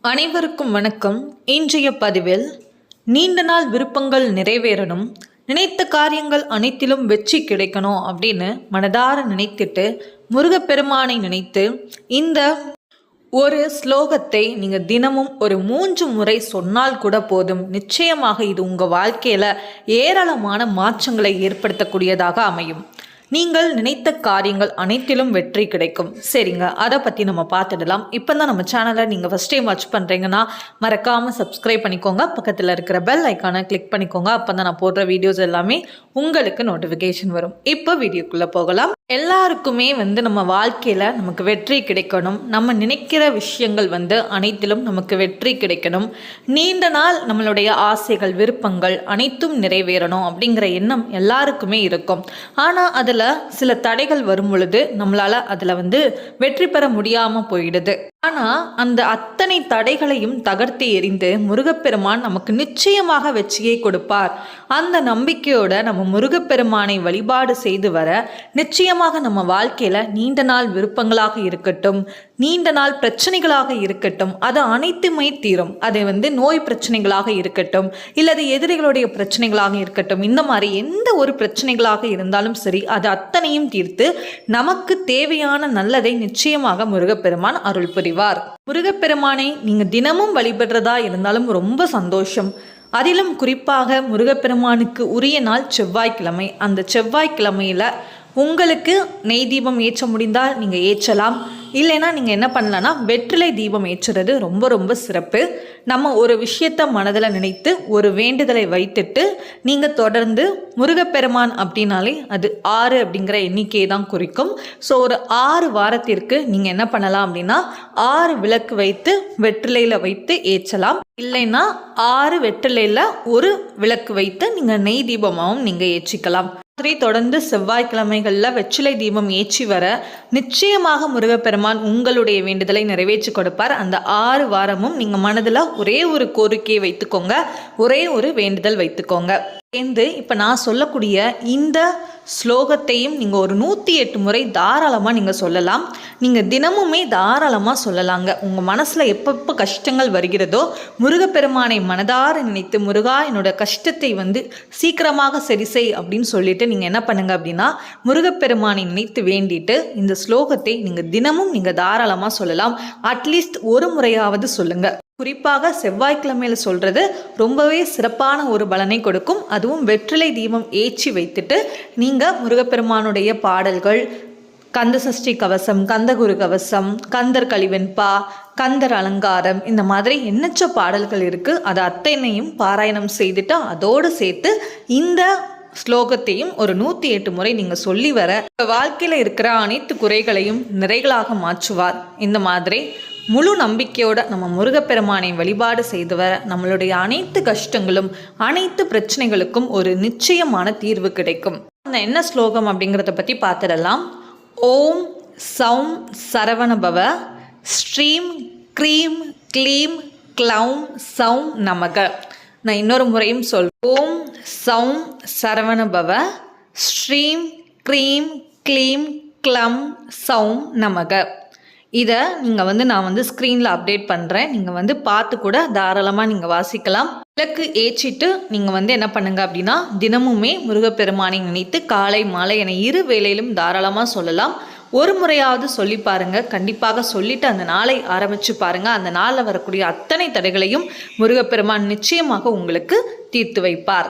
அனைவருக்கும் வணக்கம். இன்றைய பதிவில் நீண்ட நாள் விருப்பங்கள் நிறைவேறணும், நினைத்த காரியங்கள் அனைத்திலும் வெற்றி கிடைக்கணும் அப்படின்னு மனதார நினைத்துட்டு முருகப்பெருமானை நினைத்து இந்த ஒரு ஸ்லோகத்தை நீங்கள் தினமும் ஒரு 3 முறை சொன்னால் கூட போதும். நிச்சயமாக இது உங்கள் வாழ்க்கையில் ஏராளமான மாற்றங்களை ஏற்படுத்தக்கூடியதாக அமையும். நீங்கள் நினைத்த காரியங்கள் அனைத்திலும் வெற்றி கிடைக்கும். சரிங்க, அதை பற்றி நம்ம பார்த்துடலாம். இப்போ தான் நம்ம சேனலை நீங்கள் ஃபஸ்ட் டைம் வாட்ச் பண்ணுறீங்கன்னா மறக்காமல் சப்ஸ்கிரைப் பண்ணிக்கோங்க. பக்கத்தில் இருக்கிற பெல் ஐக்கானை கிளிக் பண்ணிக்கோங்க. அப்போ தான் நான் போடுற வீடியோஸ் எல்லாமே உங்களுக்கு நோட்டிஃபிகேஷன் வரும். இப்போ வீடியோக்குள்ளே போகலாம். எல்லாருக்குமே நம்ம வாழ்க்கையில் நமக்கு வெற்றி கிடைக்கணும், நம்ம நினைக்கிற விஷயங்கள் அனைத்திலும் நமக்கு வெற்றி கிடைக்கணும், நீண்ட நாள் நம்மளுடைய ஆசைகள் விருப்பங்கள் அனைத்தும் நிறைவேறணும் அப்படிங்கிற எண்ணம் எல்லாருக்குமே இருக்கும். ஆனால் அதில் சில தடைகள் வரும் பொழுது நம்மளால் அதில் வெற்றி பெற முடியாமல் போயிடுது. ஆனால் அந்த அத்தனை தடைகளையும் தகர்த்து எறிந்து முருகப்பெருமான் நமக்கு நிச்சயமாக வெற்றியை கொடுப்பார். அந்த நம்பிக்கையோட நம்ம முருகப்பெருமானை வழிபாடு செய்து வர நிச்சயமாக நம்ம வாழ்க்கையில் நீண்ட நாள் விருப்பங்களாக இருக்கட்டும், நீண்ட நாள் பிரச்சனைகளாக இருக்கட்டும், அது அனைத்துமே தீரும். அது நோய் பிரச்சனைகளாக இருக்கட்டும், இல்லது எதிரிகளுடைய பிரச்சனைகளாக இருக்கட்டும், இந்த மாதிரி எந்த ஒரு பிரச்சனைகளாக இருந்தாலும் சரி, அது அத்தனையும் தீர்த்து நமக்கு தேவையான நல்லதை நிச்சயமாக முருகப்பெருமான் அருள் புரிவார். முருகப்பெருமானை நீங்க தினமும் வழிபடுறதா இருந்தாலும் ரொம்ப சந்தோஷம். அதிலும் குறிப்பாக முருகப்பெருமானுக்கு உரிய நாள் செவ்வாய்க்கிழமை. அந்த செவ்வாய்க்கிழமையில உங்களுக்கு நெய் தீபம் ஏற்ற முடிந்தால் நீங்கள் ஏற்றலாம். இல்லைன்னா நீங்கள் என்ன பண்ணலான்னா வெற்றிலை தீபம் ஏற்றுறது ரொம்ப ரொம்ப சிறப்பு. நம்ம ஒரு விஷயத்தை மனதில் நினைத்து ஒரு வேண்டுதலை வைத்துட்டு நீங்கள் தொடர்ந்து முருகப்பெருமான் அப்படின்னாலே அது 6 அப்படிங்கிற எண்ணிக்கையை தான் குறிக்கும். ஸோ ஒரு 6 வாரத்திற்கு நீங்கள் என்ன பண்ணலாம் அப்படின்னா 6 விளக்கு வைத்து வெற்றிலையில் வைத்து ஏற்றலாம். இல்லைன்னா 6 வெற்றிலையில் ஒரு விளக்கு வைத்து நீங்கள் நெய் தீபமாகவும் நீங்கள் ஏற்றிக்கலாம். தொடர்ந்து செவ்வாய்க்கிழமைகளில் வெற்றிலை தீபம் ஏற்றி வர நிச்சயமாக முருகப்பெருமான் உங்களுடைய வேண்டுதலை நிறைவேற்றி கொடுப்பார். அந்த 6 வாரமும் நீங்கள் மனதில் ஒரே ஒரு கோரிக்கையை வைத்துக்கோங்க, ஒரே ஒரு வேண்டுதல் வைத்துக்கோங்க. இப்போ நான் சொல்லக்கூடிய இந்த ஸ்லோகத்தையும் நீங்கள் ஒரு 108 முறை தாராளமாக நீங்கள் சொல்லலாம். நீங்கள் தினமுமே தாராளமாக சொல்லலாங்க. உங்கள் மனசில் எப்பப்போ கஷ்டங்கள் வருகிறதோ முருகப்பெருமானை மனதார நினைத்து, முருகா என்னோட கஷ்டத்தை சீக்கிரமாக சரி செய் அப்படின்னு சொல்லிட்டு நீங்கள் என்ன பண்ணுங்க அப்படின்னா முருகப்பெருமானை நினைத்து வேண்டிட்டு இந்த ஸ்லோகத்தை நீங்கள் தினமும் நீங்கள் தாராளமாக சொல்லலாம். அட்லீஸ்ட் ஒரு முறையாவது சொல்லுங்க. குறிப்பாக செவ்வாய்க்கிழமையில் சொல்கிறது ரொம்பவே சிறப்பான ஒரு பலனை கொடுக்கும். அதுவும் வெற்றிலை தீபம் ஏற்றி வைத்துட்டு நீங்கள் முருகப்பெருமானுடைய பாடல்கள், கந்த சஷ்டி கவசம், கந்தகுரு கவசம், கந்தர் கலிவெண்பா, கந்தர் அலங்காரம், இந்த மாதிரி எண்ணற்ற பாடல்கள் இருக்குது. அது அத்தனையும் பாராயணம் செய்துட்டு அதோடு சேர்த்து இந்த ஸ்லோகத்தையும் ஒரு 108 முறை நீங்கள் சொல்லி வர வாழ்க்கையில் இருக்கிற அனைத்து குறைகளையும் நிறைகளாக மாற்றுவார். இந்த மாதிரி முழு நம்பிக்கையோட நம்ம முருகப்பெருமானை வழிபாடு செய்து வர நம்மளுடைய அனைத்து கஷ்டங்களும் அனைத்து பிரச்சனைகளுக்கும் ஒரு நிச்சயமான தீர்வு கிடைக்கும். அந்த என்ன ஸ்லோகம் அப்படிங்கிறத பற்றி பார்த்துடலாம். ஓம் சௌம் சரவணபவ ஸ்ரீம் க்ரீம் க்ளீம் க்ளௌம் சௌம் நமக. நான் இன்னொரு முறையும் ஓம் சௌம் சரவணபவ ஸ்ரீம் க்ரீம் க்ளீம் க்ளம் சௌம் நமக. இதை நீங்கள் நான் ஸ்க்ரீனில் அப்டேட் பண்ணுறேன். நீங்கள் பார்த்து கூட தாராளமாக நீங்கள் வாசிக்கலாம். விளக்கு ஏற்றிட்டு நீங்கள் என்ன பண்ணுங்க அப்படின்னா தினமுமே முருகப்பெருமானை நினைத்து காலை மாலை என 2 வேளையிலும் தாராளமாக சொல்லலாம். ஒரு முறையாவது சொல்லி பாருங்கள். கண்டிப்பாக சொல்லிவிட்டு அந்த நாளை ஆரம்பித்து பாருங்கள். அந்த நாளில் வரக்கூடிய அத்தனை தடைகளையும் முருகப்பெருமான் நிச்சயமாக உங்களுக்கு தீர்த்து வைப்பார்.